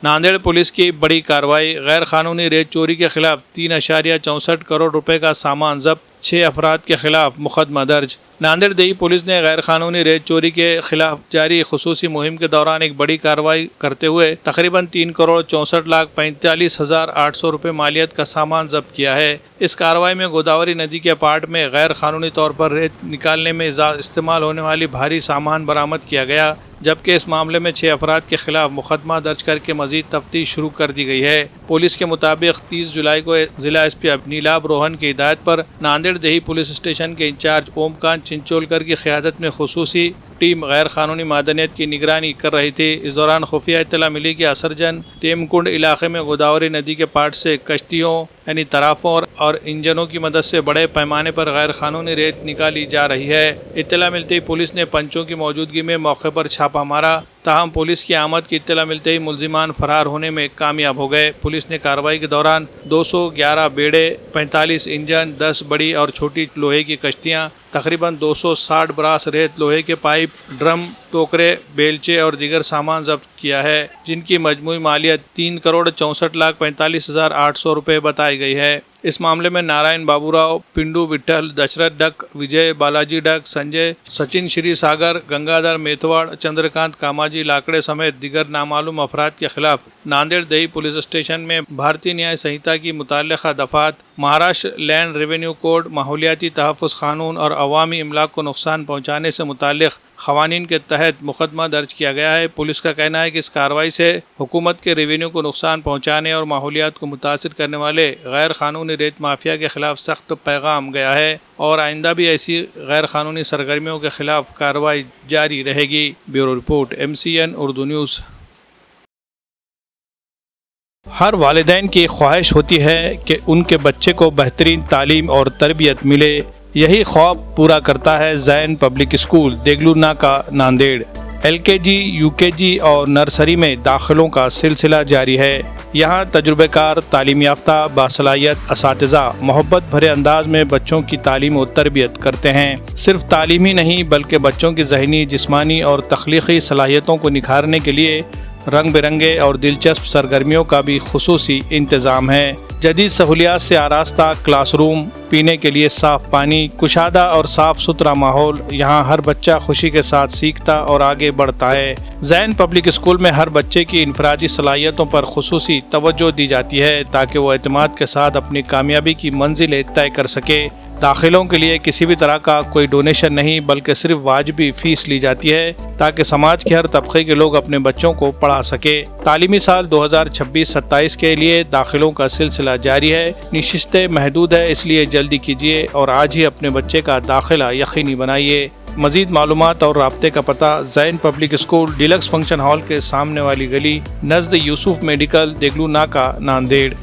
Nanded police की बड़ी कार्रवाई। गैर कानूनी रेत चोरी के खिलाफ 3.64 करोड़ रुपए का सामान जब्त, 6 अफराद के खिलाफ मुकदमा दर्ज। नांदेड़ देही पुलिस ने गैर कानूनी रेत चोरी के खिलाफ जारी खुसूसी मुहिम के दौरान एक बड़ी कार्रवाई करते हुए तकरीबन 3,64,45,800 रुपये मालियत का सामान जब्त किया है। इस कार्रवाई में गोदावरी नदी के पाट में गैर कानूनी तौर पर रेत निकालने में इस्तेमाल होने वाली भारी सामान बरामद किया गया, जबकि इस मामले में 6 अफराद के खिलाफ मुकदमा दर्ज करके मजीद तफ्तीश शुरू कर दी गई है। पुलिस के मुताबिक 30 जुलाई को जिला एसपी नीलाभ रोहन की हिदायत पर नांदेड़ देही पुलिस स्टेशन के इंचार्ज ओमकांत चिंचोलकर की क़यादत में खुसूसी टीम गैर कानूनी मादनियत की निगरानी कर रही थी। इस दौरान खुफिया इत्तला मिली कि असरजन टेमकुंड इलाके में गोदावरी नदी के पाट से कश्तियों यानी तराफों और इंजनों की मदद से बड़े पैमाने पर गैर कानूनी रेत निकाली जा रही है। इत्तला मिलते ही पुलिस ने पंचों की मौजूदगी में मौके पर छापा मारा, ताहम पुलिस की आमद की इत्तला मिलते ही मुलजिमान फरार होने में कामयाब हो गए। पुलिस ने कार्रवाई के दौरान 211 बेड़े, 45 इंजन, 10 बड़ी और छोटी लोहे की कश्तियाँ, तकरीबन 260 ब्रास रेत, लोहे के पाइप, ड्रम, टोकरे, बेलचे और दीगर सामान जब्त किया है, जिनकी मजमूई मालियत 3,64,45,800 रुपये बताई गई है। इस मामले में नारायण बाबूराव, पिंडू विठल, दशरथ डक, विजय बालाजी डक, संजय, सचिन श्री सागर, गंगाधर मेथवाड़, चंद्रकांत कामाजी लाकड़े समेत दिगर नामालूम अफराद के खिलाफ नांदेड़ देही पुलिस स्टेशन में भारतीय न्याय संहिता की मुताल्लिक़ा दफ़ात, महाराष्ट्र लैंड रेवेन्यू कोड, माहौलियाती तहफ़्फ़ुज़ कानून और अवामी इमलाक को नुकसान पहुँचाने से मुताल्लिक़ क़वानीन के तहत मुकदमा दर्ज किया गया है। पुलिस का कहना है कि इस कार्रवाई से हुकूमत के रेवेन्यू को नुकसान पहुँचाने और माहौलियात को मुतासिर करने वाले गैर कानूनी रेत माफिया के खिलाफ सख्त पैगाम गया है और आइंदा भी ऐसी गैर कानूनी सरगर्मियों के खिलाफ कार्रवाई जारी रहेगी। Bureau report, MCN Urdu news. हर वालिदैन की ख्वाहिश होती है कि उनके बच्चे को बेहतरीन तालीम और तरबियत मिले। यही ख्वाब पूरा करता है ज़ैन पब्लिक स्कूल देगलू नाका नांदेड़। LKG, UKG और नर्सरी में दाखिलों का सिलसिला जारी है। यहाँ तजुर्बेकार, तालीम याफ्ता, बासलाहियत असातिज़ा मोहब्बत भरे अंदाज में बच्चों की तालीम और तरबियत करते हैं। सिर्फ तालीम ही नहीं बल्कि बच्चों की ज़हनी, जिस्मानी और तख्लीक़ी सलाहियतों को निखारने के लिए रंग बिरंगे और दिलचस्प सरगर्मियों का भी खुसूसी इंतज़ाम है। जदीद सहूलियात से आरास्ता क्लासरूम, पीने के लिए साफ़ पानी, कुशादा और साफ़ सुथरा माहौल, यहाँ हर बच्चा खुशी के साथ सीखता और आगे बढ़ता है। ज़ैन पब्लिक स्कूल में हर बच्चे की इनफरादी सलाहियतों पर खुसूसी तवज्जो दी जाती है ताकि वो एतमाद के साथ अपनी कामयाबी की मंजिलें तय कर सके। दाखिलों के लिए किसी भी तरह का कोई डोनेशन नहीं बल्कि सिर्फ वाजिबी फ़ीस ली जाती है ताकि समाज के हर तबके के लोग अपने बच्चों को पढ़ा सके। तालीमी साल 2026-27 के लिए दाखिलों का सिलसिला जारी है। निशिस्तें महदूद है, इसलिए जल्दी कीजिए और आज ही अपने बच्चे का दाखिला यकीनी बनाइए। मज़ीद मालूमात और राब्ते का पता Zain public school, deluxe function hall के सामने वाली गली, नज़द यूसुफ मेडिकल, देगलू नाका नांदेड़।